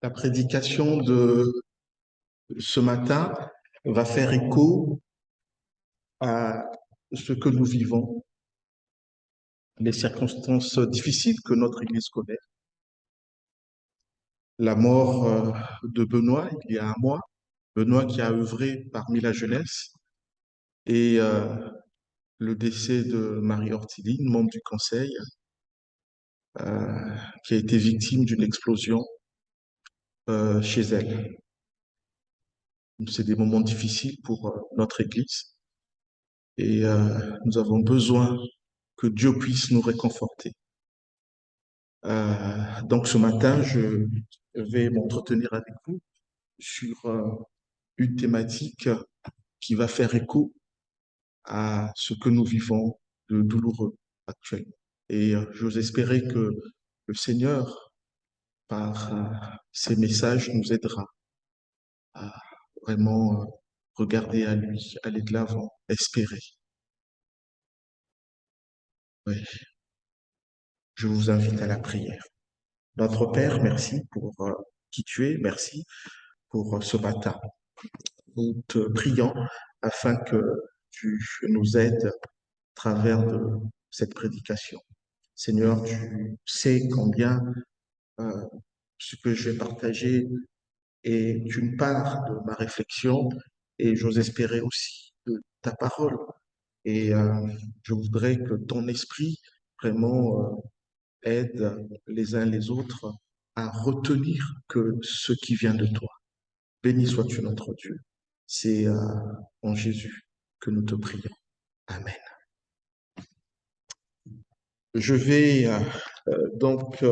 La prédication de ce matin va faire écho à ce que nous vivons, les circonstances difficiles que notre Église connaît. La mort de Benoît il y a un mois, Benoît qui a œuvré parmi la jeunesse, et le décès de Marie Ortiline, membre du conseil, qui a été victime d'une explosion chez elle. C'est des moments difficiles pour notre Église et nous avons besoin que Dieu puisse nous réconforter. Donc ce matin, je vais m'entretenir avec vous sur une thématique qui va faire écho à ce que nous vivons de douloureux actuellement. Et j'ose espérer que le Seigneur, par ces messages, nous aidera à vraiment regarder à lui, aller de l'avant, espérer. Oui, je vous invite à la prière. Notre Père, merci pour qui tu es, merci pour ce matin. Nous te prions afin que tu nous aides à travers de cette prédication. Seigneur, tu sais combien euh, ce que je vais partager est une part de ma réflexion et j'ose espérer aussi de ta parole. Et je voudrais que ton esprit vraiment aide les uns les autres à retenir que ce qui vient de toi. Béni sois-tu notre Dieu. C'est en Jésus que nous te prions. Amen. Je vais donc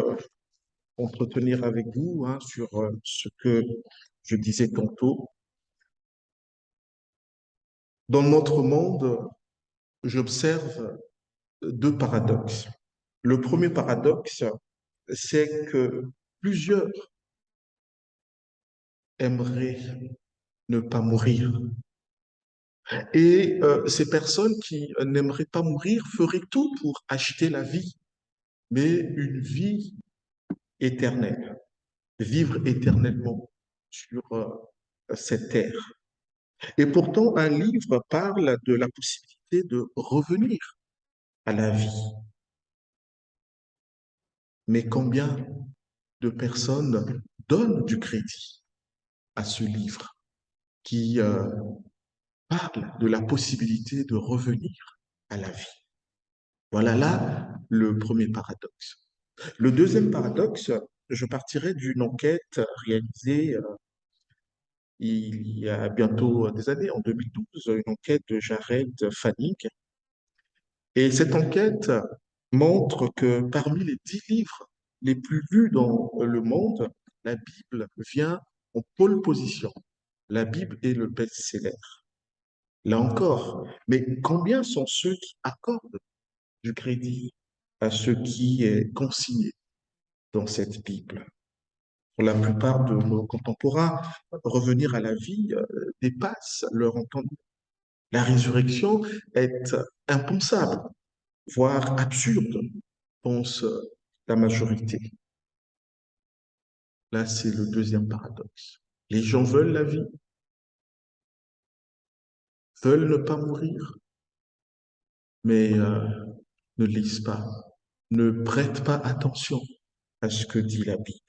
entretenir avec vous sur ce que je disais tantôt. Dans notre monde, j'observe deux paradoxes. Le premier paradoxe, c'est que plusieurs aimeraient ne pas mourir. Et ces personnes qui n'aimeraient pas mourir feraient tout pour acheter la vie, mais une vie éternelle, vivre éternellement sur cette terre. Et pourtant, un livre parle de la possibilité de revenir à la vie. Mais combien de personnes donnent du crédit à ce livre qui parle de la possibilité de revenir à la vie? Voilà là le premier paradoxe. Le deuxième paradoxe, je partirai d'une enquête réalisée il y a bientôt des années, en 2012, une enquête de Jared Fanning. Et cette enquête montre que parmi les 10 livres les plus lus dans le monde, la Bible vient en pole position. La Bible est le best-seller. Là encore, mais combien sont ceux qui accordent du crédit à ce qui est consigné dans cette Bible? Pour la plupart de nos contemporains, revenir à la vie dépasse leur entendement. La résurrection est impensable, voire absurde, pense la majorité. Là, c'est le deuxième paradoxe. Les gens veulent la vie, veulent ne pas mourir, mais ne lisent pas, ne prêtent pas attention à ce que dit la Bible.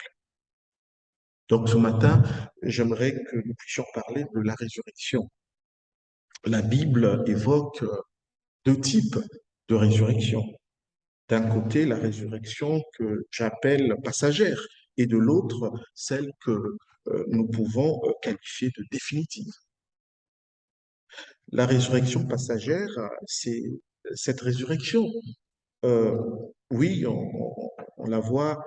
Donc ce matin, j'aimerais que nous puissions parler de la résurrection. La Bible évoque deux types de résurrection. D'un côté, la résurrection que j'appelle passagère, et de l'autre, celle que nous pouvons qualifier de définitive. La résurrection passagère, c'est cette résurrection. Euh, oui, on la voit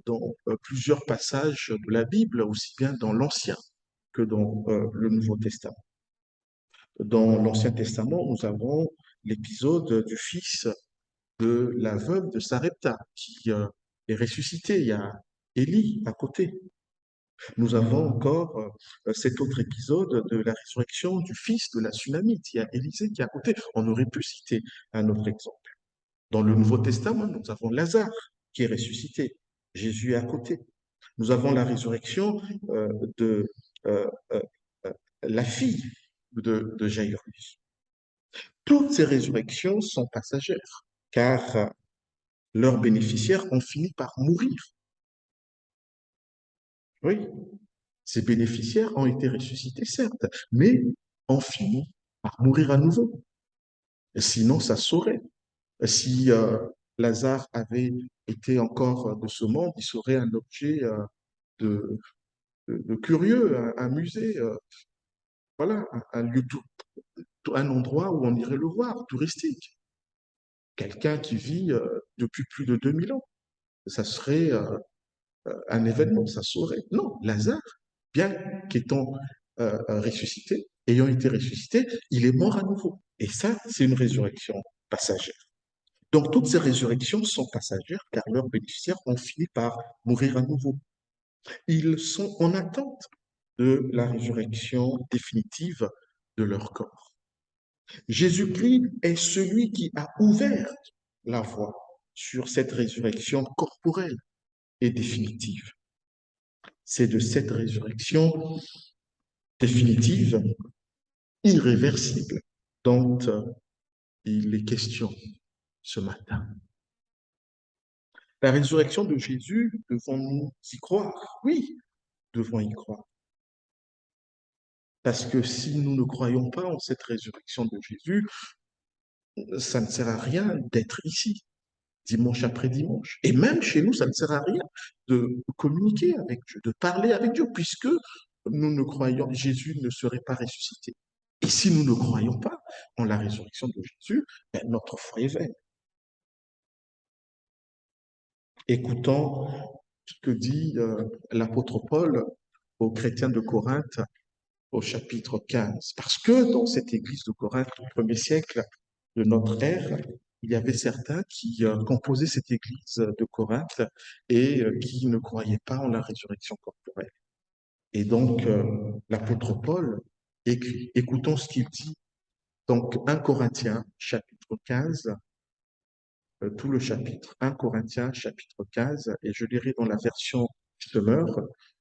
dans plusieurs passages de la Bible, aussi bien dans l'Ancien que dans le Nouveau Testament. Dans l'Ancien Testament, nous avons l'épisode du fils de la veuve de Sarepta qui est ressuscité. Il y a Élie à côté. Nous avons encore cet autre épisode de la résurrection du fils de la Sunamite. Il y a Élisée qui est à côté. On aurait pu citer un autre exemple. Dans le Nouveau Testament, nous avons Lazare qui est ressuscité. Jésus est à côté. Nous avons la résurrection de euh, euh, euh, la fille de Jairus. Toutes ces résurrections sont passagères, car leurs bénéficiaires ont fini par mourir. Oui, ces bénéficiaires ont été ressuscités, certes, mais ont fini par mourir à nouveau. Sinon, ça saurait. Si Lazare avait été encore de ce monde, il serait un objet de, de curieux, un musée, voilà, un lieu, un endroit où on irait le voir, touristique. Quelqu'un qui vit depuis plus de 2000 ans. Ça serait un événement, ça saurait. Non, Lazare, bien qu'étant ressuscité, ayant été ressuscité, il est mort à nouveau. Et ça, c'est une résurrection passagère. Donc, toutes ces résurrections sont passagères car leurs bénéficiaires ont fini par mourir à nouveau. Ils sont en attente de la résurrection définitive de leur corps. Jésus-Christ est celui qui a ouvert la voie sur cette résurrection corporelle et définitive. C'est de cette résurrection définitive, irréversible, dont il est question ce matin. La résurrection de Jésus, devons-nous y croire? Oui, devons y croire. Parce que si nous ne croyons pas en cette résurrection de Jésus, ça ne sert à rien d'être ici, dimanche après dimanche. Et même chez nous, ça ne sert à rien de communiquer avec Dieu, de parler avec Dieu, puisque nous ne croyons, Jésus ne serait pas ressuscité. Et si nous ne croyons pas en la résurrection de Jésus, ben, notre foi est vaine. Écoutons ce que dit l'apôtre Paul aux chrétiens de Corinthe au chapitre 15. Parce que dans cette église de Corinthe, au premier siècle de notre ère, il y avait certains qui composaient cette église de Corinthe et qui ne croyaient pas en la résurrection corporelle. Et donc, l'apôtre Paul écrit, écoutons ce qu'il dit. Donc, 1 Corinthiens, chapitre 15, tout le chapitre. 1 Corinthiens, chapitre 15, et je lirai dans la version Summer.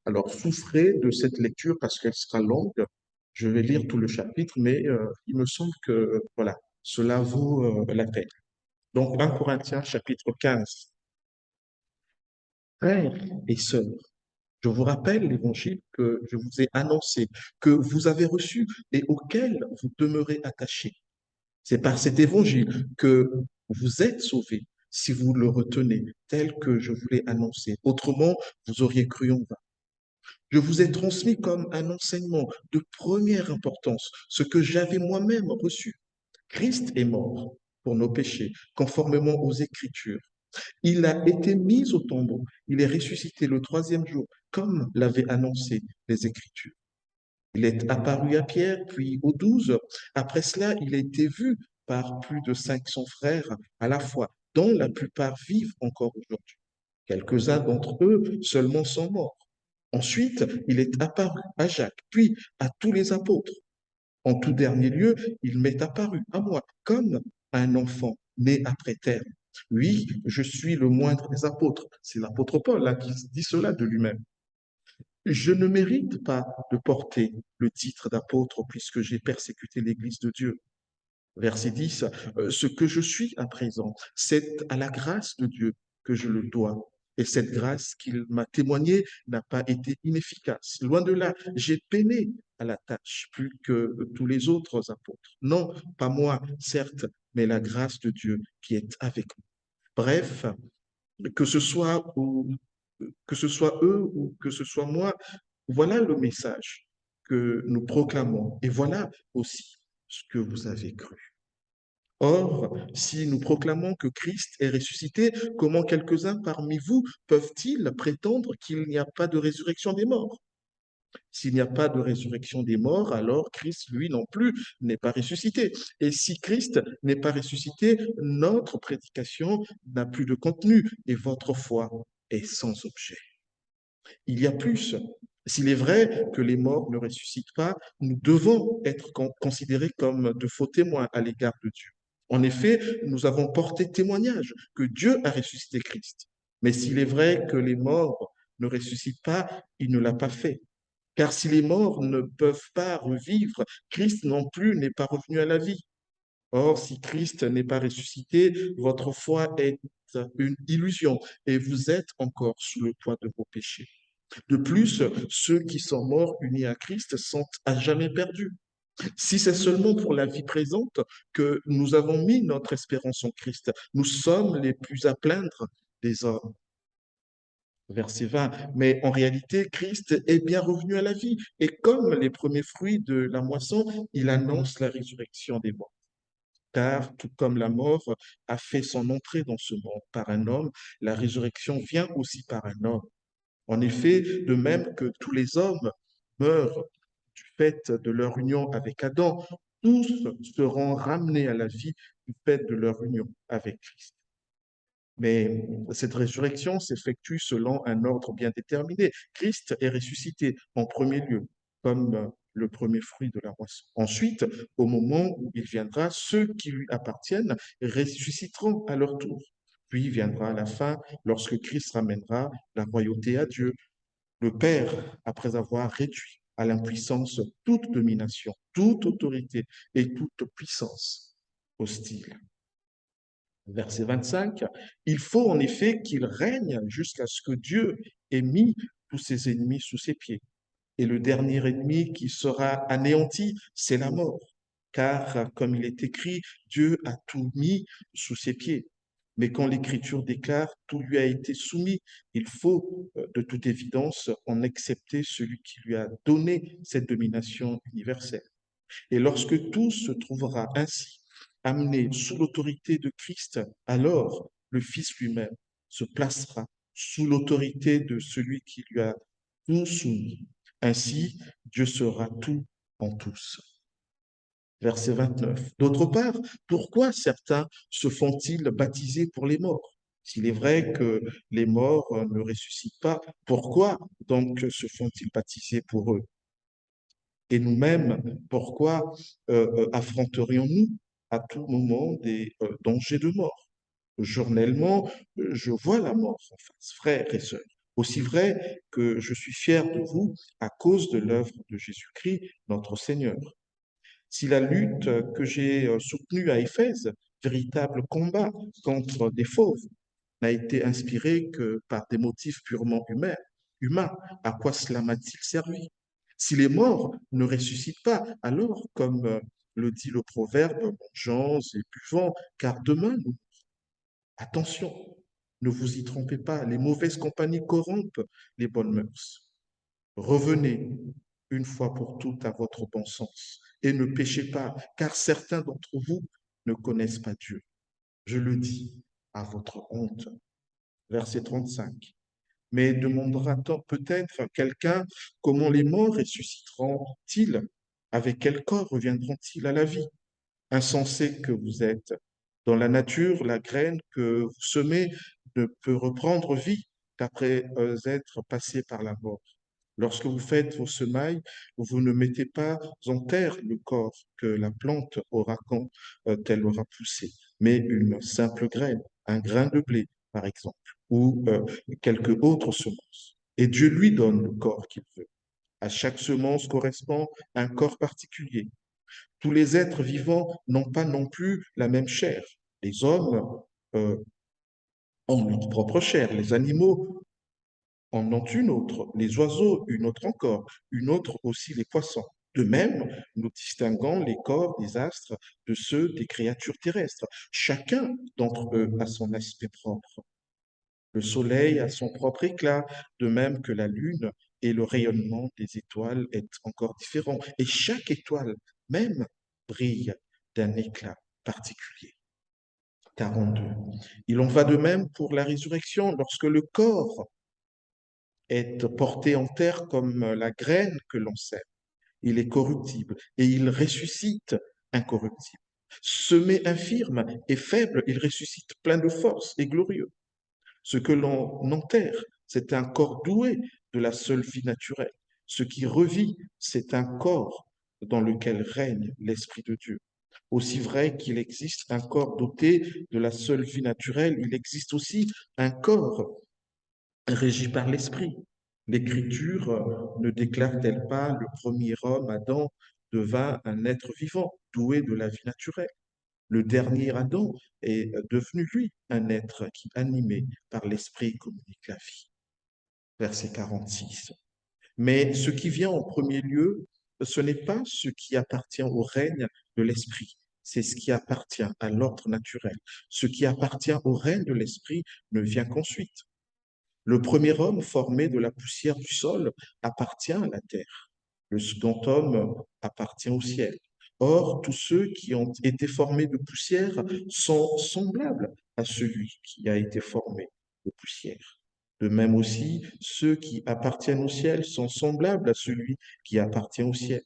Alors, souffrez de cette lecture parce qu'elle sera longue. Je vais lire tout le chapitre, mais il me semble que, voilà, cela vaut la peine. Donc, 1 Corinthiens, chapitre 15. Frères et sœurs, je vous rappelle l'évangile que je vous ai annoncé, que vous avez reçu et auquel vous demeurez attachés. C'est par cet évangile que vous êtes sauvés si vous le retenez tel que je vous l'ai annoncé. Autrement, vous auriez cru en vain. Je vous ai transmis comme un enseignement de première importance ce que j'avais moi-même reçu. Christ est mort pour nos péchés, conformément aux Écritures. Il a été mis au tombeau. Il est ressuscité le troisième jour, comme l'avaient annoncé les Écritures. Il est apparu à Pierre, puis aux 12. Après cela, il a été vu par plus de 500 frères à la fois, dont la plupart vivent encore aujourd'hui. Quelques-uns d'entre eux seulement sont morts. Ensuite, il est apparu à Jacques, puis à tous les apôtres. En tout dernier lieu, il m'est apparu à moi comme un enfant né après terre. Oui, je suis le moindre des apôtres. C'est l'apôtre Paul là, qui dit cela de lui-même. Je ne mérite pas de porter le titre d'apôtre puisque j'ai persécuté l'Église de Dieu. Verset 10, ce que je suis à présent, c'est à la grâce de Dieu que je le dois. Et cette grâce qu'il m'a témoignée n'a pas été inefficace. Loin de là, j'ai peiné à la tâche plus que tous les autres apôtres. Non, pas moi, certes, mais la grâce de Dieu qui est avec moi. Bref, que ce soit, que ce soit eux ou que ce soit moi, voilà le message que nous proclamons. Et voilà aussi ce que vous avez cru. Or, si nous proclamons que Christ est ressuscité, comment quelques-uns parmi vous peuvent-ils prétendre qu'il n'y a pas de résurrection des morts? S'il n'y a pas de résurrection des morts, alors Christ, lui non plus, n'est pas ressuscité. Et si Christ n'est pas ressuscité, notre prédication n'a plus de contenu et votre foi est sans objet. Il y a plus. S'il est vrai que les morts ne ressuscitent pas, nous devons être considérés comme de faux témoins à l'égard de Dieu. En effet, nous avons porté témoignage que Dieu a ressuscité Christ. Mais s'il est vrai que les morts ne ressuscite pas, il ne l'a pas fait. Car si les morts ne peuvent pas revivre, Christ non plus n'est pas revenu à la vie. Or, si Christ n'est pas ressuscité, votre foi est une illusion et vous êtes encore sous le poids de vos péchés. De plus, ceux qui sont morts unis à Christ sont à jamais perdus. Si c'est seulement pour la vie présente que nous avons mis notre espérance en Christ, nous sommes les plus à plaindre des hommes. Verset 20. Mais en réalité, Christ est bien revenu à la vie. Et comme les premiers fruits de la moisson, il annonce la résurrection des morts. Car tout comme la mort a fait son entrée dans ce monde par un homme, la résurrection vient aussi par un homme. En effet, de même que tous les hommes meurent du fait de leur union avec Adam, tous seront ramenés à la vie du fait de leur union avec Christ. Mais cette résurrection s'effectue selon un ordre bien déterminé. Christ est ressuscité en premier lieu, comme le premier fruit de la moisson. Ensuite, au moment où il viendra, ceux qui lui appartiennent ressusciteront à leur tour. Puis viendra la fin, lorsque Christ ramènera la royauté à Dieu, le Père, après avoir réduit à l'impuissance toute domination, toute autorité et toute puissance hostile. Verset 25, il faut en effet qu'il règne jusqu'à ce que Dieu ait mis tous ses ennemis sous ses pieds. Et le dernier ennemi qui sera anéanti, c'est la mort. Car, comme il est écrit, Dieu a tout mis sous ses pieds. Mais quand l'Écriture déclare tout lui a été soumis, il faut, de toute évidence, en accepter celui qui lui a donné cette domination universelle. Et lorsque tout se trouvera ainsi amené sous l'autorité de Christ, alors le Fils lui-même se placera sous l'autorité de celui qui lui a tout soumis. Ainsi, Dieu sera tout en tous. Verset 29. D'autre part, pourquoi certains se font-ils baptiser pour les morts? S'il est vrai que les morts ne ressuscitent pas, pourquoi donc se font-ils baptiser pour eux? Et nous-mêmes, pourquoi affronterions-nous à tout moment des dangers de mort? Journellement, je vois la mort en face, frères et sœurs. Aussi vrai que je suis fier de vous à cause de l'œuvre de Jésus-Christ, notre Seigneur. Si la lutte que j'ai soutenue à Éphèse, véritable combat contre des fauves, n'a été inspirée que par des motifs purement humains, à quoi cela m'a-t-il servi? Si les morts ne ressuscitent pas, alors, comme le dit le proverbe, mangeons et buvons, car demain, attention, ne vous y trompez pas, les mauvaises compagnies corrompent les bonnes mœurs. Revenez une fois pour toutes à votre bon sens et ne péchez pas, car certains d'entre vous ne connaissent pas Dieu. Je le dis à votre honte. Verset 35. Mais demandera-t-on peut-être à quelqu'un comment les morts ressusciteront-ils? Avec quel corps reviendront-ils à la vie? Insensé que vous êtes. Dans la nature, la graine que vous semez ne peut reprendre vie qu'après être passée par la mort. Lorsque vous faites vos semailles, vous ne mettez pas en terre le corps que la plante aura quand elle aura poussé, mais une simple graine, un grain de blé, par exemple, ou quelque autre semence. Et Dieu lui donne le corps qu'il veut. À chaque semence correspond un corps particulier. Tous les êtres vivants n'ont pas non plus la même chair. Les hommes ont leur propre chair, les animaux en ont une autre, les oiseaux une autre encore, une autre aussi les poissons. De même, nous distinguons les corps des astres de ceux des créatures terrestres. Chacun d'entre eux a son aspect propre. Le soleil a son propre éclat, de même que la lune, et le rayonnement des étoiles est encore différent. Et chaque étoile même brille d'un éclat particulier. 42. Il en va de même pour la résurrection, lorsque le corps est porté en terre comme la graine que l'on sème. Il est corruptible et il ressuscite incorruptible. Semé infirme et faible, il ressuscite plein de force et glorieux. Ce que l'on enterre, c'est un corps doué de la seule vie naturelle. Ce qui revit, c'est un corps dans lequel règne l'Esprit de Dieu. Aussi vrai qu'il existe un corps doté de la seule vie naturelle, il existe aussi un corps régi par l'Esprit. L'Écriture ne déclare-t-elle pas le premier homme, Adam, devint un être vivant, doué de la vie naturelle? Le dernier Adam est devenu, lui, un être qui, animé par l'Esprit, communique la vie. Verset 46. Mais ce qui vient en premier lieu, ce n'est pas ce qui appartient au règne de l'esprit, c'est ce qui appartient à l'ordre naturel. Ce qui appartient au règne de l'esprit ne vient qu'ensuite. Le premier homme formé de la poussière du sol appartient à la terre. Le second homme appartient au ciel. Or, tous ceux qui ont été formés de poussière sont semblables à celui qui a été formé de poussière. De même aussi, ceux qui appartiennent au ciel sont semblables à celui qui appartient au ciel.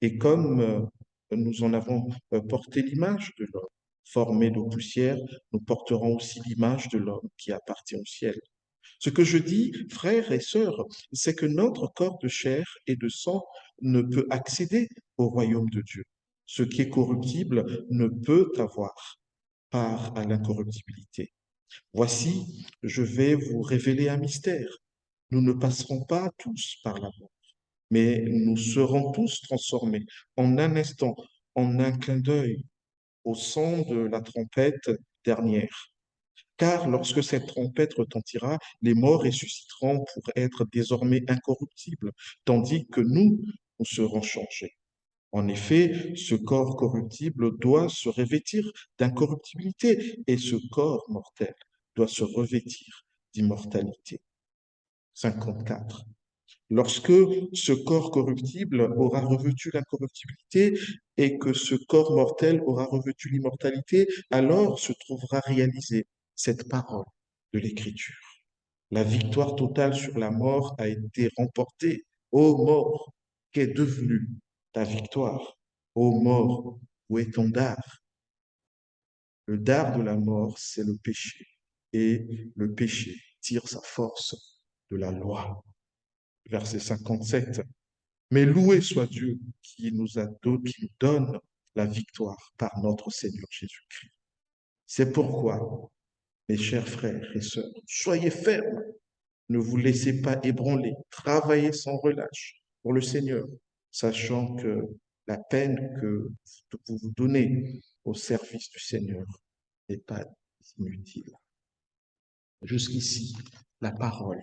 Et comme nous en avons porté l'image de l'homme, formé de poussière, nous porterons aussi l'image de l'homme qui appartient au ciel. Ce que je dis, frères et sœurs, c'est que notre corps de chair et de sang ne peut accéder au royaume de Dieu. Ce qui est corruptible ne peut avoir part à l'incorruptibilité. Voici, je vais vous révéler un mystère. Nous ne passerons pas tous par la mort, mais nous serons tous transformés en un instant, en un clin d'œil, au son de la trompette dernière. Car lorsque cette trompette retentira, les morts ressusciteront pour être désormais incorruptibles, tandis que nous serons changés. En effet, ce corps corruptible doit se revêtir d'incorruptibilité et ce corps mortel doit se revêtir d'immortalité. 54. Lorsque ce corps corruptible aura revêtu l'incorruptibilité et que ce corps mortel aura revêtu l'immortalité, alors se trouvera réalisée cette parole de l'Écriture. La victoire totale sur la mort a été remportée. Ô mort, qu'est devenue ta victoire? Ô mort, où est ton dard? Le dard de la mort, c'est le péché. Et le péché tire sa force de la loi. Verset 57. Mais loué soit Dieu qui nous donne la victoire par notre Seigneur Jésus-Christ. C'est pourquoi, mes chers frères et sœurs, soyez fermes, ne vous laissez pas ébranler, travaillez sans relâche pour le Seigneur, sachant que la peine que vous vous donnez au service du Seigneur n'est pas inutile. Jusqu'ici, la parole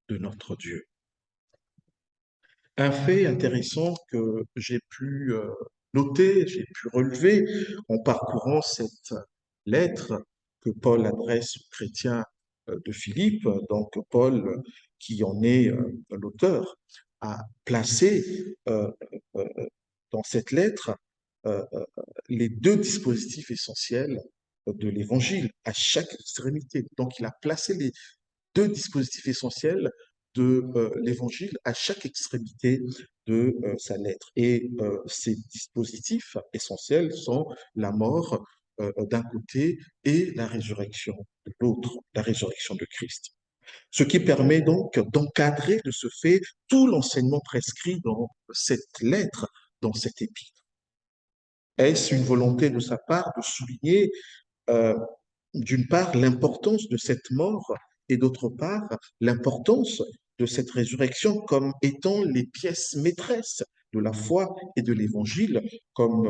de notre Dieu. Un fait intéressant que j'ai pu noter, j'ai pu relever en parcourant cette lettre que Paul adresse aux chrétiens de Philippe, donc Paul, qui en est l'auteur, a placé dans cette lettre euh, euh, les deux dispositifs essentiels de l'évangile à chaque extrémité. Donc il a placé les deux dispositifs essentiels de l'évangile à chaque extrémité de sa lettre. Et ces dispositifs essentiels sont la mort d'un côté et la résurrection de l'autre, la résurrection de Christ. Ce qui permet donc d'encadrer de ce fait tout l'enseignement prescrit dans cette lettre, dans cette épître. Est-ce une volonté de sa part de souligner euh, d'une part, l'importance de cette mort et d'autre part, l'importance de cette résurrection comme étant les pièces maîtresses de la foi et de l'évangile, comme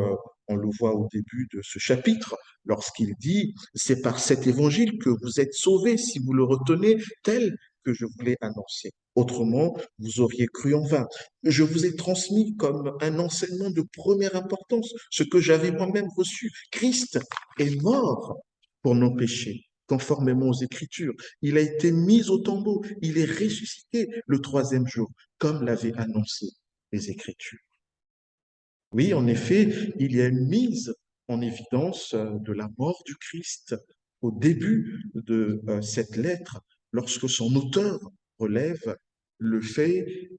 on le voit au début de ce chapitre, lorsqu'il dit, c'est par cet évangile que vous êtes sauvés si vous le retenez tel que je vous l'ai annoncé. Autrement, vous auriez cru en vain. Je vous ai transmis comme un enseignement de première importance ce que j'avais moi-même reçu. Christ est mort pour nos péchés, conformément aux Écritures. Il a été mis au tombeau, il est ressuscité le troisième jour, comme l'avaient annoncé les Écritures. Oui, en effet, il y a une mise en évidence de la mort du Christ au début de cette lettre, lorsque son auteur relève le fait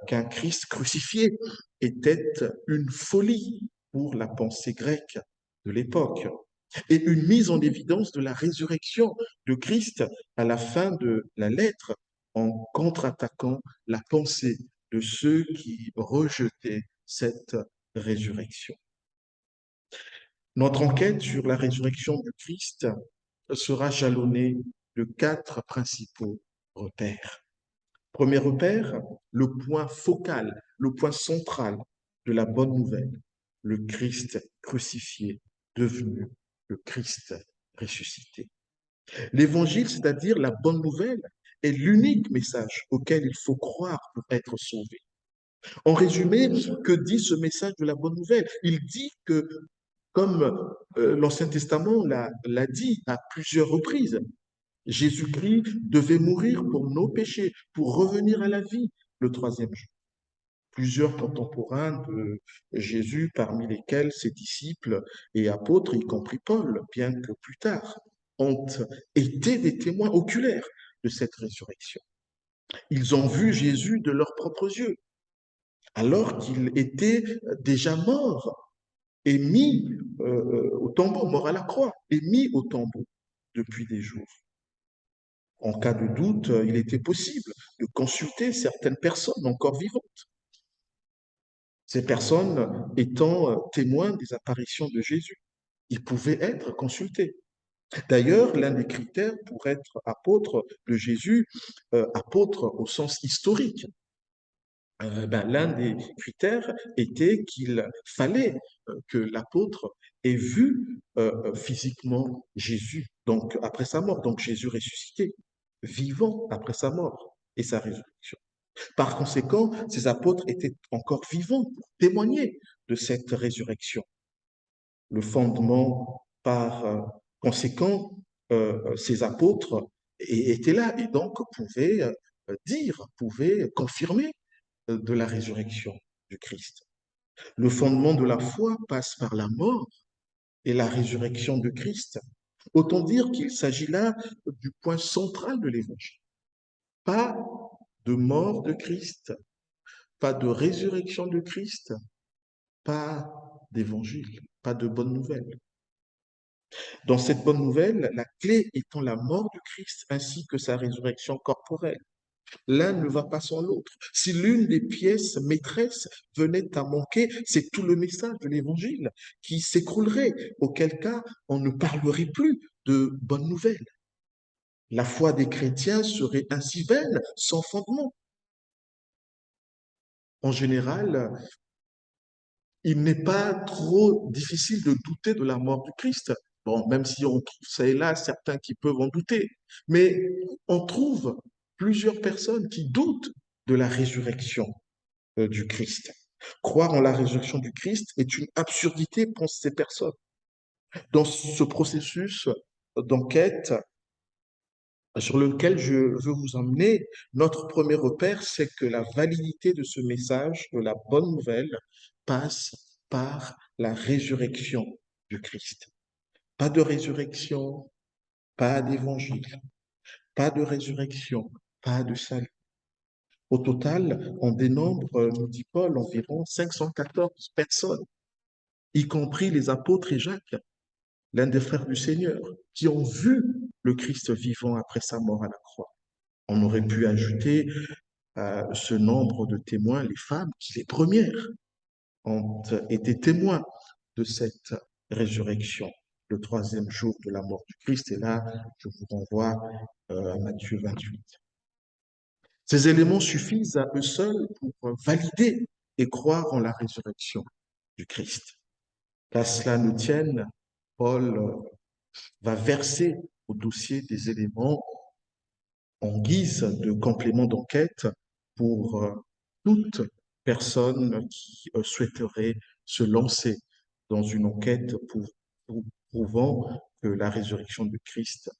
qu'un Christ crucifié était une folie pour la pensée grecque de l'époque et une mise en évidence de la résurrection de Christ à la fin de la lettre en contre-attaquant la pensée de ceux qui rejetaient cette résurrection. Notre enquête sur la résurrection du Christ sera jalonnée de quatre principaux repères. Premier repère, le point focal, le point central de la bonne nouvelle, le Christ crucifié, devenu le Christ ressuscité. L'évangile, c'est-à-dire la bonne nouvelle, est l'unique message auquel il faut croire pour être sauvé. En résumé, que dit ce message de la bonne nouvelle? Il dit que, comme l'Ancien Testament l'a dit à plusieurs reprises, Jésus-Christ devait mourir pour nos péchés, pour revenir à la vie le troisième jour. Plusieurs contemporains de Jésus, parmi lesquels ses disciples et apôtres, y compris Paul, bien que plus tard, ont été des témoins oculaires de cette résurrection. Ils ont vu Jésus de leurs propres yeux, alors qu'il était déjà mort et mis au tombeau, mort à la croix, et mis au tombeau depuis des jours. En cas de doute, il était possible de consulter certaines personnes encore vivantes. Ces personnes étant témoins des apparitions de Jésus, ils pouvaient être consultés. D'ailleurs, l'un des critères pour être apôtre de Jésus, apôtre au sens historique, l'un des critères était qu'il fallait que l'apôtre ait vu physiquement Jésus, donc après sa mort, donc Jésus ressuscité, vivant après sa mort et sa résurrection. Par conséquent, ces apôtres étaient encore vivants pour témoigner de cette résurrection. Le fondement par conséquent, ces apôtres étaient là et donc pouvaient dire, pouvaient confirmer de la résurrection du Christ. Le fondement de la foi passe par la mort et la résurrection de Christ. Autant dire qu'il s'agit là du point central de l'Évangile. Pas de mort de Christ, pas de résurrection de Christ, pas d'évangile, pas de bonne nouvelle. Dans cette bonne nouvelle, la clé étant la mort du Christ ainsi que sa résurrection corporelle. L'un ne va pas sans l'autre. Si l'une des pièces maîtresses venait à manquer, c'est tout le message de l'Évangile qui s'écroulerait, auquel cas on ne parlerait plus de bonne nouvelle. La foi des chrétiens serait ainsi vaine, sans fondement. En général, il n'est pas trop difficile de douter de la mort du Christ. Bon, même si on trouve ça et là certains qui peuvent en douter, mais on trouve plusieurs personnes qui doutent de la résurrection du Christ. Croire en la résurrection du Christ est une absurdité pour ces personnes. Dans ce processus d'enquête sur lequel je veux vous emmener, notre premier repère, c'est que la validité de ce message, de la bonne nouvelle, passe par la résurrection du Christ. Pas de résurrection, pas d'évangile. Pas de résurrection, pas de salut. Au total, on dénombre, nous dit Paul, environ 514 personnes, y compris les apôtres et Jacques, l'un des frères du Seigneur, qui ont vu le Christ vivant après sa mort à la croix. On aurait pu ajouter à ce nombre de témoins les femmes qui, les premières, ont été témoins de cette résurrection, le troisième jour de la mort du Christ. Et là, je vous renvoie à Matthieu 28. Ces éléments suffisent à eux seuls pour valider et croire en la résurrection du Christ. Qu'à cela ne tienne, Paul va verser au dossier des éléments en guise de complément d'enquête pour toute personne qui souhaiterait se lancer dans une enquête prouvant que la résurrection du Christ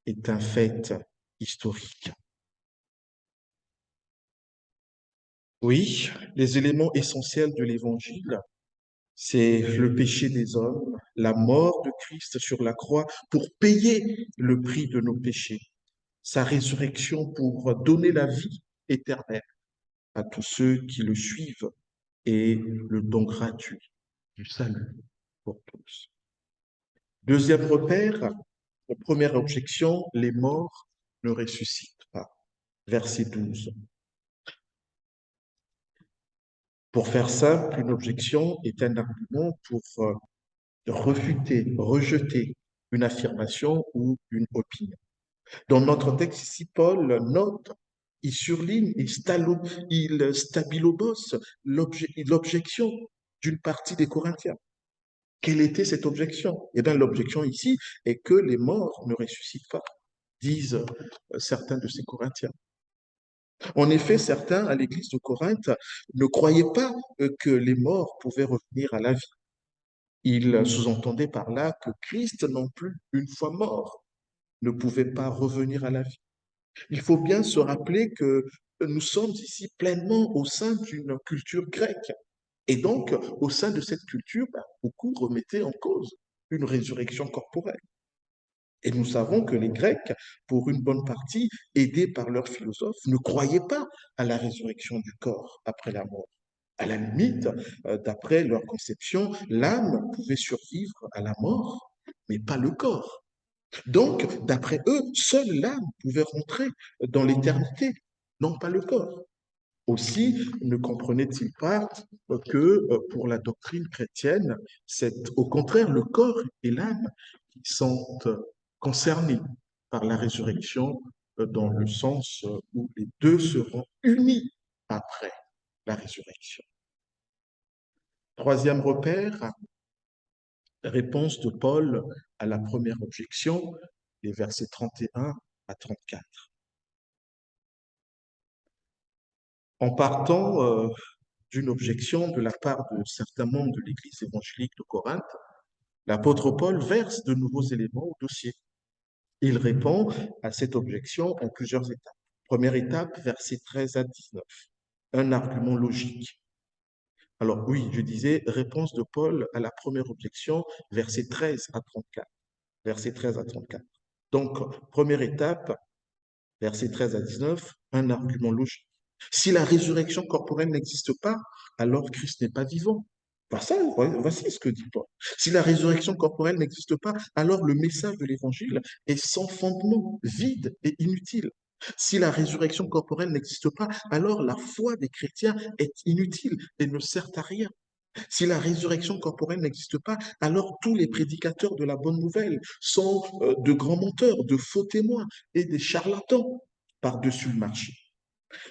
est un fait historique. Oui, les éléments essentiels de l'Évangile, c'est le péché des hommes, la mort de Christ sur la croix pour payer le prix de nos péchés, sa résurrection pour donner la vie éternelle à tous ceux qui le suivent et le don gratuit du salut pour tous. Deuxième repère, première objection, les morts ne ressuscitent pas. Verset 12. Pour faire simple, une objection est un argument pour refuter, rejeter une affirmation ou une opinion. Dans notre texte ici, Paul note il surligne, il stabilobose l'objection d'une partie des Corinthiens. Quelle était cette objection? Eh bien, l'objection ici est que les morts ne ressuscitent pas, disent certains de ces Corinthiens. En effet, certains à l'église de Corinthe ne croyaient pas que les morts pouvaient revenir à la vie. Ils sous-entendaient par là que Christ non plus, une fois mort, ne pouvait pas revenir à la vie. Il faut bien se rappeler que nous sommes ici pleinement au sein d'une culture grecque. Et donc, au sein de cette culture, beaucoup remettaient en cause une résurrection corporelle. Et nous savons que les Grecs, pour une bonne partie, aidés par leurs philosophes, ne croyaient pas à la résurrection du corps après la mort. À la limite, d'après leur conception, l'âme pouvait survivre à la mort, mais pas le corps. Donc, d'après eux, seule l'âme pouvait rentrer dans l'éternité, non pas le corps. Aussi, ne comprenait-il pas que pour la doctrine chrétienne, c'est au contraire le corps et l'âme qui sont concernés par la résurrection dans le sens où les deux seront unis après la résurrection. Troisième repère, réponse de Paul à la première objection, les versets 31 à 34. En partant d'une objection de la part de certains membres de l'Église évangélique de Corinthe, l'apôtre Paul verse de nouveaux éléments au dossier. Il répond à cette objection en plusieurs étapes. Première étape, versets 13 à 19, un argument logique. Alors oui, je disais réponse de Paul à la première objection, versets 13 à 34. Versets 13 à 34. Donc, première étape, versets 13 à 19, un argument logique. Si la résurrection corporelle n'existe pas, alors Christ n'est pas vivant. Voici ce que dit Paul. Si la résurrection corporelle n'existe pas, alors le message de l'évangile est sans fondement, vide et inutile. Si la résurrection corporelle n'existe pas, alors la foi des chrétiens est inutile et ne sert à rien. Si la résurrection corporelle n'existe pas, alors tous les prédicateurs de la bonne nouvelle sont de grands menteurs, de faux témoins et des charlatans par-dessus le marché.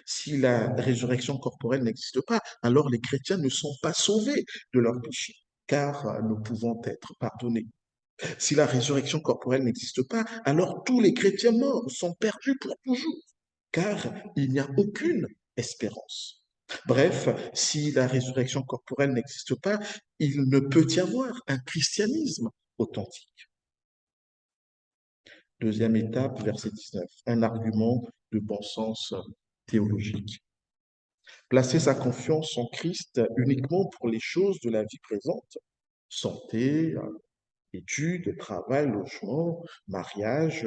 Si la résurrection corporelle n'existe pas, alors les chrétiens ne sont pas sauvés de leurs péchés, car nous pouvons être pardonnés. Si la résurrection corporelle n'existe pas, alors tous les chrétiens morts sont perdus pour toujours, car il n'y a aucune espérance. Bref, si la résurrection corporelle n'existe pas, il ne peut y avoir un christianisme authentique. Deuxième étape, verset 19, un argument de bon sens théologique. Placer sa confiance en Christ uniquement pour les choses de la vie présente, santé, études, travail, logement, mariage,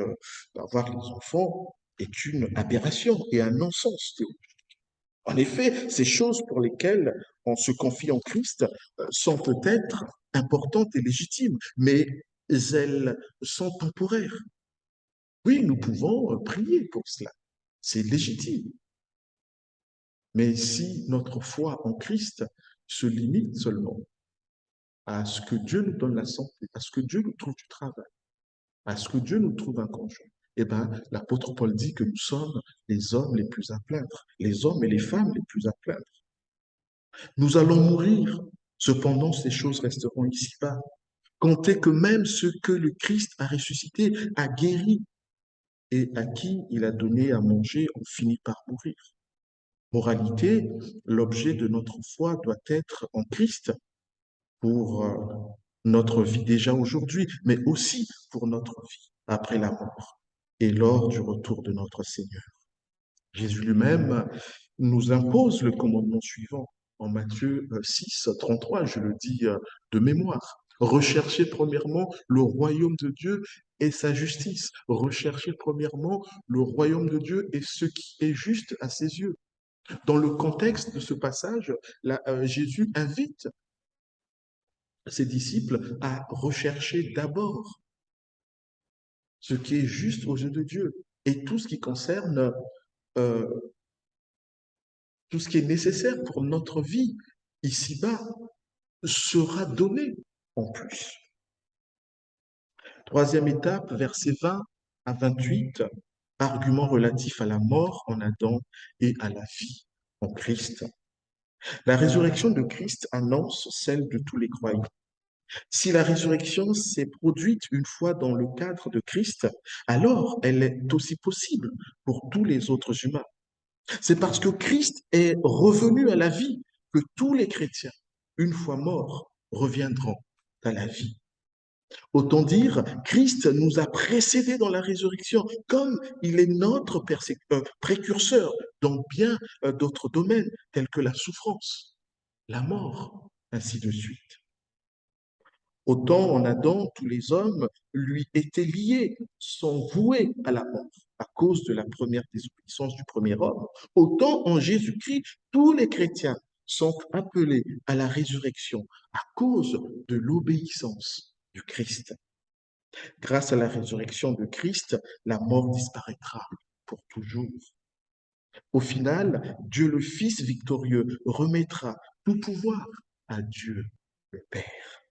avoir les enfants, est une aberration et un non-sens théologique. En effet, ces choses pour lesquelles on se confie en Christ sont peut-être importantes et légitimes, mais elles sont temporaires. Oui, nous pouvons prier pour cela. C'est légitime. Mais si notre foi en Christ se limite seulement à ce que Dieu nous donne la santé, à ce que Dieu nous trouve du travail, à ce que Dieu nous trouve un conjoint, eh bien, l'apôtre Paul dit que nous sommes les hommes les plus à plaindre, les hommes et les femmes les plus à plaindre. Nous allons mourir, cependant ces choses resteront ici-bas. Comptez que même ceux que le Christ a ressuscité, a guéri et à qui il a donné à manger ont fini par mourir. Moralité, l'objet de notre foi doit être en Christ pour notre vie déjà aujourd'hui, mais aussi pour notre vie après la mort et lors du retour de notre Seigneur. Jésus lui-même nous impose le commandement suivant en Matthieu 6, 33, je le dis de mémoire. Recherchez premièrement le royaume de Dieu et sa justice. Recherchez premièrement le royaume de Dieu et ce qui est juste à ses yeux. Dans le contexte de ce passage, Jésus invite ses disciples à rechercher d'abord ce qui est juste aux yeux de Dieu et tout ce qui concerne euh, tout ce qui est nécessaire pour notre vie ici-bas sera donné en plus. Troisième étape, versets 20 à 28, argument relatif à la mort en Adam et à la vie en Christ. La résurrection de Christ annonce celle de tous les croyants. Si la résurrection s'est produite une fois dans le cadre de Christ, alors elle est aussi possible pour tous les autres humains. C'est parce que Christ est revenu à la vie que tous les chrétiens, une fois morts, reviendront à la vie. Autant dire, Christ nous a précédés dans la résurrection, comme il est notre précurseur dans bien d'autres domaines, tels que la souffrance, la mort, ainsi de suite. Autant en Adam, tous les hommes lui étaient liés, sont voués à la mort à cause de la première désobéissance du premier homme. Autant en Jésus-Christ, tous les chrétiens sont appelés à la résurrection à cause de l'obéissance du Christ. Grâce à la résurrection de Christ, la mort disparaîtra pour toujours. Au final, Dieu le Fils victorieux remettra tout pouvoir à Dieu le Père.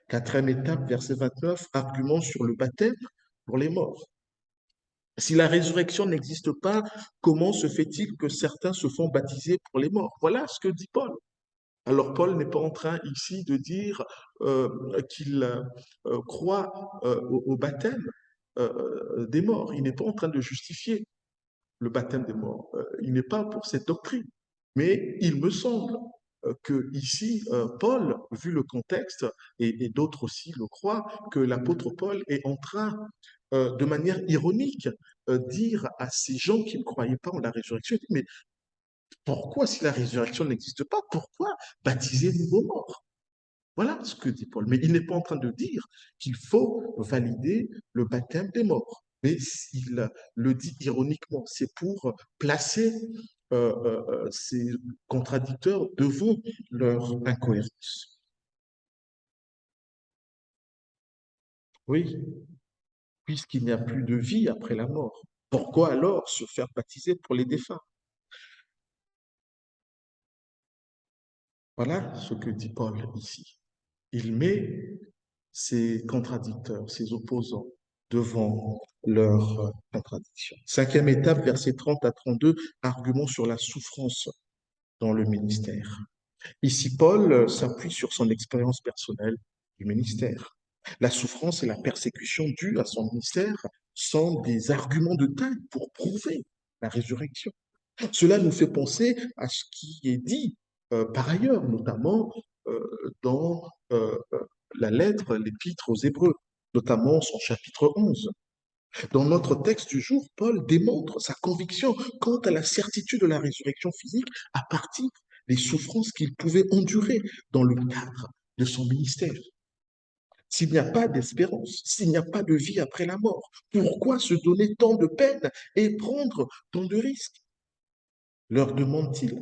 Quatrième étape, verset 29, argument sur le baptême pour les morts. Si la résurrection n'existe pas, comment se fait-il que certains se font baptiser pour les morts? Voilà ce que dit Paul. Alors Paul n'est pas en train ici de dire qu'il croit au baptême des morts. Il n'est pas en train de justifier le baptême des morts. Il n'est pas pour cette doctrine. Mais il me semble que ici, Paul, vu le contexte, et d'autres aussi le croient, que l'apôtre Paul est en train, de manière ironique, dire à ces gens qui ne croyaient pas en la résurrection, mais pourquoi, si la résurrection n'existe pas, pourquoi baptiser de nouveaux morts? Voilà ce que dit Paul. Mais il n'est pas en train de dire qu'il faut valider le baptême des morts. Mais il le dit ironiquement. C'est pour placer ces contradicteurs devant leur incohérence. Oui, puisqu'il n'y a plus de vie après la mort. Pourquoi alors se faire baptiser pour les défunts? Voilà ce que dit Paul ici. Il met ses contradicteurs, ses opposants devant leurs contradictions. Cinquième étape, versets 30 à 32, argument sur la souffrance dans le ministère. Ici, Paul s'appuie sur son expérience personnelle du ministère. La souffrance et la persécution dues à son ministère sont des arguments de taille pour prouver la résurrection. Cela nous fait penser à ce qui est dit par ailleurs, notamment dans la lettre, l'épître aux Hébreux, notamment son chapitre 11. Dans notre texte du jour, Paul démontre sa conviction quant à la certitude de la résurrection physique à partir des souffrances qu'il pouvait endurer dans le cadre de son ministère. S'il n'y a pas d'espérance, s'il n'y a pas de vie après la mort, pourquoi se donner tant de peine et prendre tant de risques? Leur demande-t-il.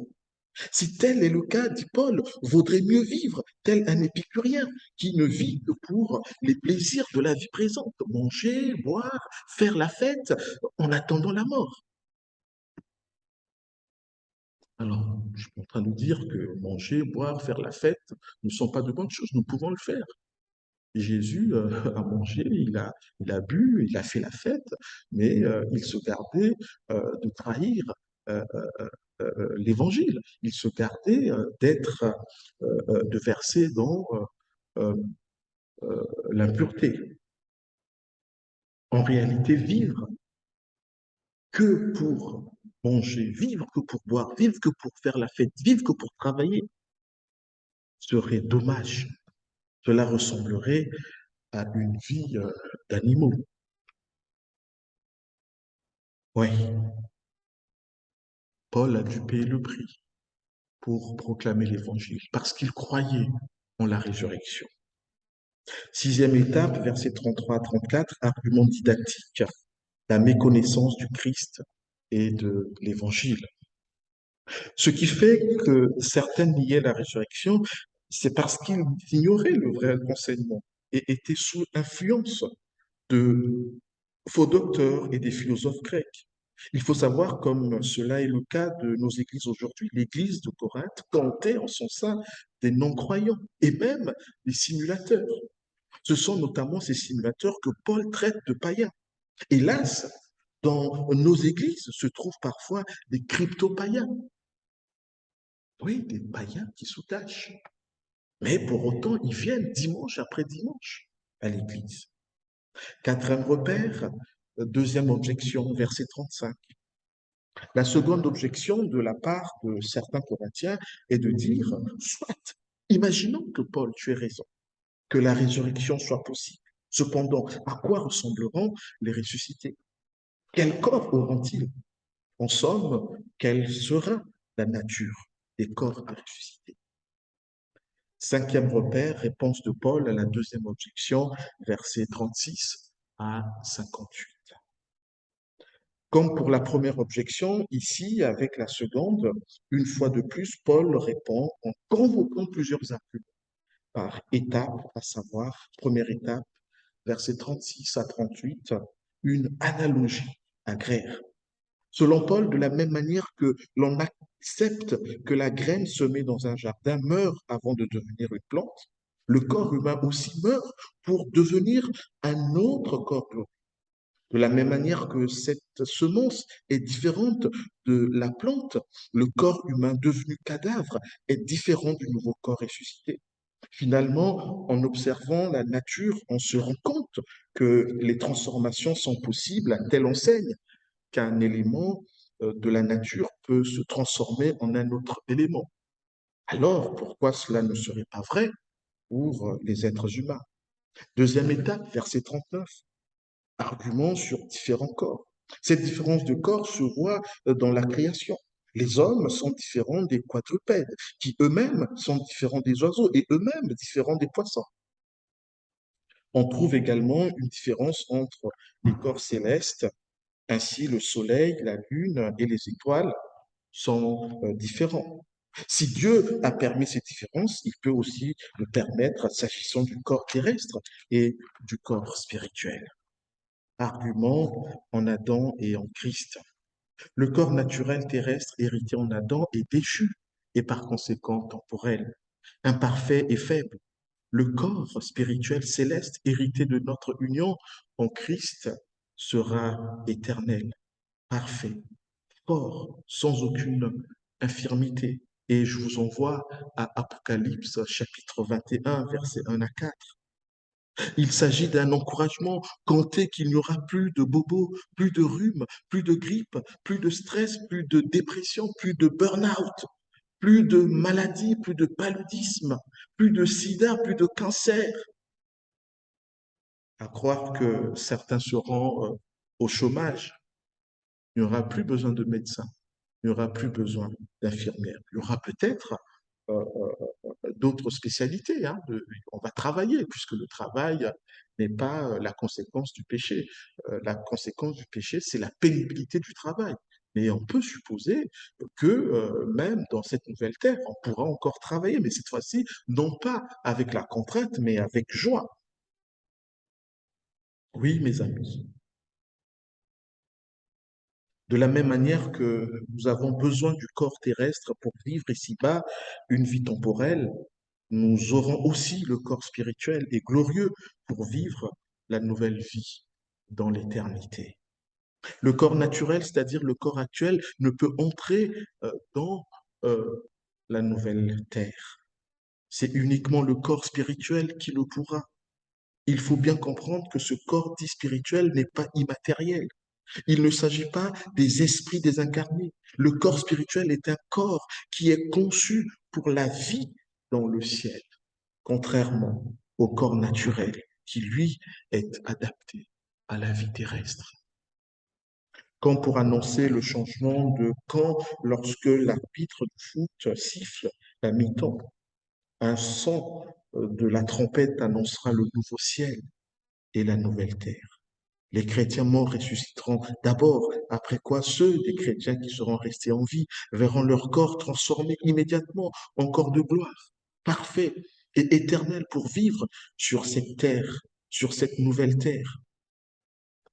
Si tel est le cas, dit Paul, vaudrait mieux vivre tel un épicurien qui ne vit que pour les plaisirs de la vie présente, manger, boire, faire la fête en attendant la mort. Alors, je suis en train de dire que manger, boire, faire la fête ne sont pas de bonnes choses, nous pouvons le faire. Jésus a mangé, il a bu, il a fait la fête, mais il se gardait de trahir euh, l'évangile. Il se gardait d'être, de verser dans euh, l'impureté. En réalité, vivre que pour manger, vivre que pour boire, vivre que pour faire la fête, vivre que pour travailler, serait dommage. Cela ressemblerait à une vie d'animaux. Oui, Paul a dû payer le prix pour proclamer l'évangile, parce qu'il croyait en la résurrection. Sixième étape, versets 33 à 34, argument didactique, la méconnaissance du Christ et de l'évangile. Ce qui fait que certains niaient la résurrection, c'est parce qu'ils ignoraient le vrai enseignement et étaient sous influence de faux docteurs et des philosophes grecs. Il faut savoir, comme cela est le cas de nos églises aujourd'hui, l'église de Corinthe comptait en son sein des non-croyants et même des simulateurs. Ce sont notamment ces simulateurs que Paul traite de païens. Hélas, Dans nos églises se trouvent parfois des crypto-païens. Oui, des païens qui soutachent. Mais pour autant, ils viennent dimanche après dimanche à l'église. Quatrième repère, deuxième objection, verset 35. La seconde objection de la part de certains Corinthiens est de dire, soit, imaginons que Paul, tu aies raison, que la résurrection soit possible. Cependant, à quoi ressembleront les ressuscités? Quel corps auront-ils? En somme, quelle sera la nature des corps à ressusciter? Cinquième repère, réponse de Paul à la deuxième objection, versets 36 à 58. Comme pour la première objection, ici, avec la seconde, une fois de plus, Paul répond en convoquant plusieurs arguments par étape, à savoir, première étape, versets 36 à 38, une analogie agraire. Selon Paul, de la même manière que l'on accepte que la graine semée dans un jardin meurt avant de devenir une plante, le corps humain aussi meurt pour devenir un autre corps glorieux. De la même manière que cette semence est différente de la plante, le corps humain devenu cadavre est différent du nouveau corps ressuscité. Finalement, en observant la nature, on se rend compte que les transformations sont possibles à telle enseigne qu'un élément de la nature peut se transformer en un autre élément. Alors, pourquoi cela ne serait pas vrai pour les êtres humains? Deuxième étape, verset 39, argument sur différents corps. Cette différence de corps se voit dans la création. Les hommes sont différents des quadrupèdes, qui eux-mêmes sont différents des oiseaux et eux-mêmes différents des poissons. On trouve également une différence entre les corps célestes. Ainsi, le Soleil, la Lune et les étoiles sont différents. Si Dieu a permis ces différences, il peut aussi le permettre s'agissant du corps terrestre et du corps spirituel. Argument en Adam et en Christ. Le corps naturel terrestre hérité en Adam est déchu et par conséquent temporel, imparfait et faible. Le corps spirituel céleste hérité de notre union en Christ sera éternel, parfait, fort, sans aucune infirmité. Et je vous envoie à Apocalypse chapitre 21, versets 1 à 4. Il s'agit d'un encouragement, comptez qu'il n'y aura plus de bobos, plus de rhume, plus de grippe, plus de stress, plus de dépression, plus de burn-out, plus de maladies, plus de paludisme, plus de sida, plus de cancer. À croire que certains seront au chômage, il n'y aura plus besoin de médecins, il n'y aura plus besoin d'infirmières. Il y aura peut-être euh, d'autres spécialités. Hein, on va travailler, puisque le travail n'est pas la conséquence du péché. La conséquence du péché, c'est la pénibilité du travail. Mais on peut supposer que même dans cette nouvelle terre, on pourra encore travailler, mais cette fois-ci, non pas avec la contrainte, mais avec joie. Oui, mes amis. De la même manière que nous avons besoin du corps terrestre pour vivre ici-bas une vie temporelle, nous aurons aussi le corps spirituel et glorieux pour vivre la nouvelle vie dans l'éternité. Le corps naturel, c'est-à-dire le corps actuel, ne peut entrer dans euh, la nouvelle terre. C'est uniquement le corps spirituel qui le pourra. Il faut bien comprendre que ce corps dit spirituel n'est pas immatériel. Il ne s'agit pas des esprits désincarnés. Le corps spirituel est un corps qui est conçu pour la vie dans le ciel, contrairement au corps naturel qui, lui, est adapté à la vie terrestre. Comme pour annoncer le changement de camp lorsque l'arbitre du foot siffle la mi-temps, un son de la trompette annoncera le nouveau ciel et la nouvelle terre. Les chrétiens morts ressusciteront d'abord, après quoi ceux des chrétiens qui seront restés en vie verront leur corps transformé immédiatement en corps de gloire, parfait et éternel pour vivre sur cette terre, sur cette nouvelle terre.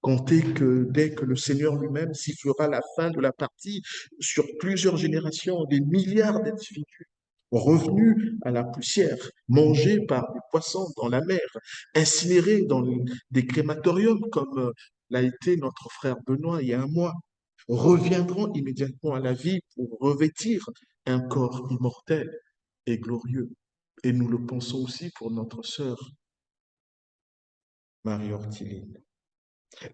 Comptez que dès que le Seigneur lui-même sifflera la fin de la partie sur plusieurs générations, des milliards d'individus revenus à la poussière, mangés par des poissons dans la mer, incinérés dans des crématoriums comme l'a été notre frère Benoît il y a un mois, reviendront immédiatement à la vie pour revêtir un corps immortel et glorieux. Et nous le pensons aussi pour notre sœur Marie-Ortiline.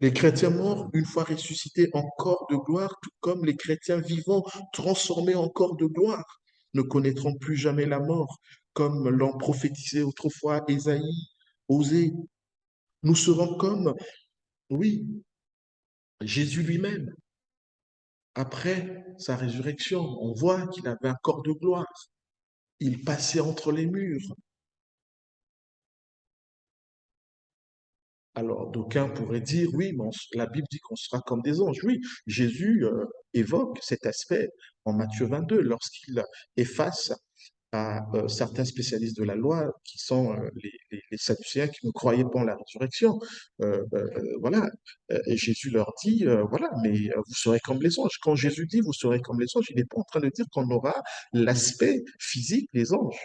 Les chrétiens morts, une fois ressuscités en corps de gloire, tout comme les chrétiens vivants, transformés en corps de gloire, ne connaîtront plus jamais la mort, comme l'ont prophétisé autrefois Ésaïe, Osée. Nous serons comme, oui, Jésus lui-même. Après sa résurrection, on voit qu'il avait un corps de gloire. Il passait entre les murs. Alors, d'aucuns pourraient dire, oui, mais la Bible dit qu'on sera comme des anges. Oui, Jésus évoque cet aspect en Matthieu 22 lorsqu'il est face à certains spécialistes de la loi qui sont les Sadducéens qui ne croyaient pas en la résurrection. Voilà, et Jésus leur dit, voilà, mais vous serez comme les anges. Quand Jésus dit vous serez comme les anges, il n'est pas en train de dire qu'on aura l'aspect physique des anges.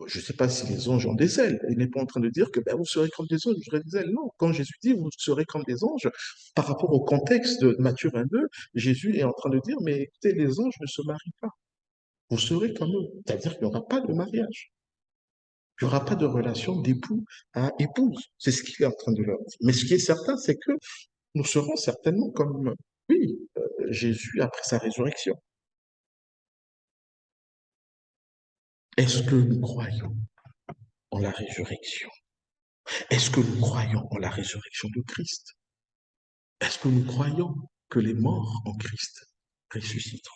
Je ne sais pas si les anges ont des ailes. Il n'est pas en train de dire que ben, vous serez comme des anges, vous aurez des ailes. Non, quand Jésus dit vous serez comme des anges, par rapport au contexte de Matthieu 22, Jésus est en train de dire, mais écoutez, les anges ne se marient pas. Vous serez comme eux. C'est-à-dire qu'il n'y aura pas de mariage. Il n'y aura pas de relation d'époux à épouse. C'est ce qu'il est en train de leur dire. Mais ce qui est certain, c'est que nous serons certainement comme, oui, Jésus après sa résurrection. Est-ce que nous croyons en la résurrection? Est-ce que nous croyons en la résurrection de Christ? Est-ce que nous croyons que les morts en Christ ressusciteront?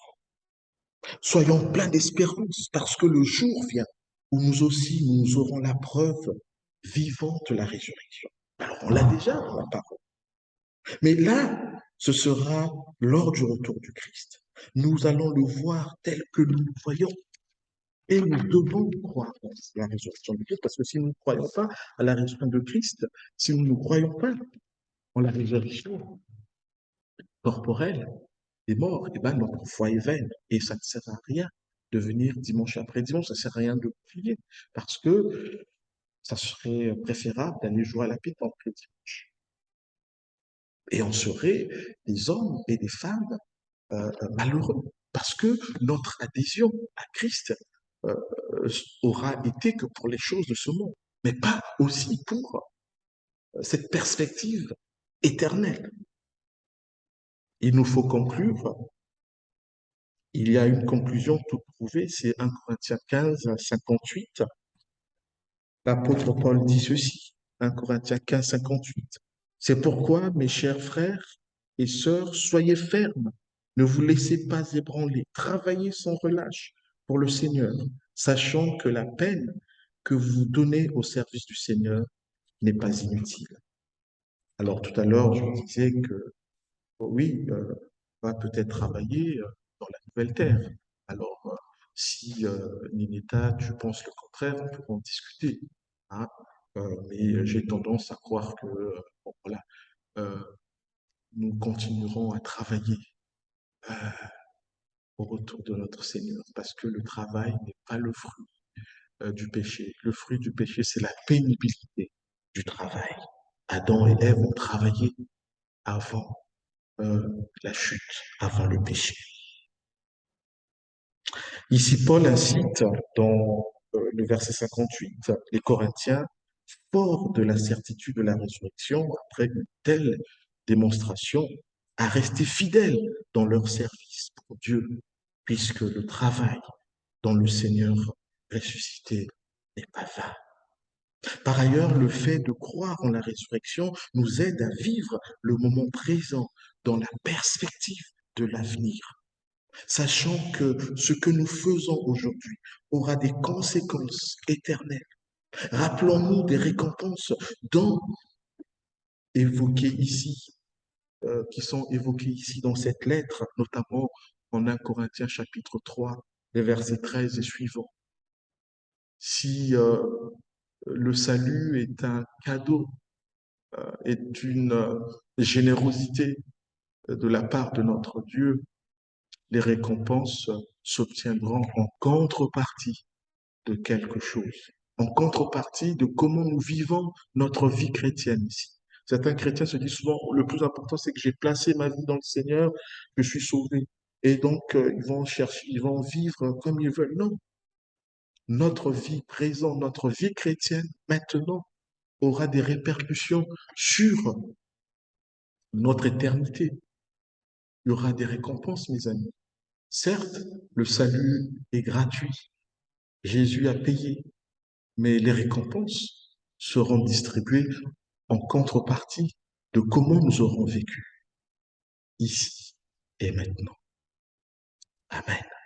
Soyons pleins d'espérance parce que le jour vient où nous aussi, nous aurons la preuve vivante de la résurrection. Alors, on l'a déjà dans la parole. Mais là, ce sera lors du retour du Christ. Nous allons le voir tel que nous le voyons. Et nous devons croire en la résurrection de Christ, parce que si nous ne croyons pas à la résurrection de Christ, si nous ne croyons pas en la résurrection corporelle des morts, eh ben notre foi est vaine. Et ça ne sert à rien de venir dimanche après dimanche, ça ne sert à rien de prier, parce que ça serait préférable d'aller jouer à la pétanque le dimanche. Et on serait des hommes et des femmes malheureux, parce que notre adhésion à Christ euh, aura été que pour les choses de ce monde, mais pas aussi pour cette perspective éternelle. Il nous faut conclure. Il y a une conclusion toute trouvée, c'est 1 Corinthiens 15, 58. L'apôtre Paul dit ceci, 1 Corinthiens 15, 58. C'est pourquoi, mes chers frères et sœurs, soyez fermes, ne vous laissez pas ébranler, travaillez sans relâche pour le Seigneur, sachant que la peine que vous donnez au service du Seigneur n'est pas inutile. Alors tout à l'heure, je vous disais que oui, on va peut-être travailler dans la nouvelle terre. Alors, si Ninetta, tu penses le contraire, on pourra en discuter. Hein. Mais j'ai tendance à croire que bon, voilà, euh, nous continuerons à travailler euh, au retour de notre Seigneur, parce que le travail n'est pas le fruit du péché. Le fruit du péché, c'est la pénibilité du travail. Adam et Ève ont travaillé avant euh, la chute, avant le péché. Ici, Paul incite dans le verset 58 les Corinthiens, forts de la certitude de la résurrection, après une telle démonstration, à rester fidèles dans leur service pour Dieu, puisque le travail dans le Seigneur ressuscité n'est pas vain. Par ailleurs, le fait de croire en la résurrection nous aide à vivre le moment présent dans la perspective de l'avenir, sachant que ce que nous faisons aujourd'hui aura des conséquences éternelles. Rappelons-nous des récompenses dont évoquées ici, qui sont évoquées ici dans cette lettre, notamment en 1 Corinthiens chapitre 3, les versets 13 et suivants. Si le salut est un cadeau, est une générosité de la part de notre Dieu, les récompenses s'obtiendront en contrepartie de quelque chose, en contrepartie de comment nous vivons notre vie chrétienne ici. Certains chrétiens se disent souvent, le plus important, c'est que j'ai placé ma vie dans le Seigneur, que je suis sauvé. Et donc, ils vont chercher, ils vont vivre comme ils veulent. Non, notre vie présente, notre vie chrétienne maintenant aura des répercussions sur notre éternité. Il y aura des récompenses, mes amis. Certes, le salut est gratuit. Jésus a payé, mais les récompenses seront distribuées en contrepartie de comment nous aurons vécu ici et maintenant. Amen.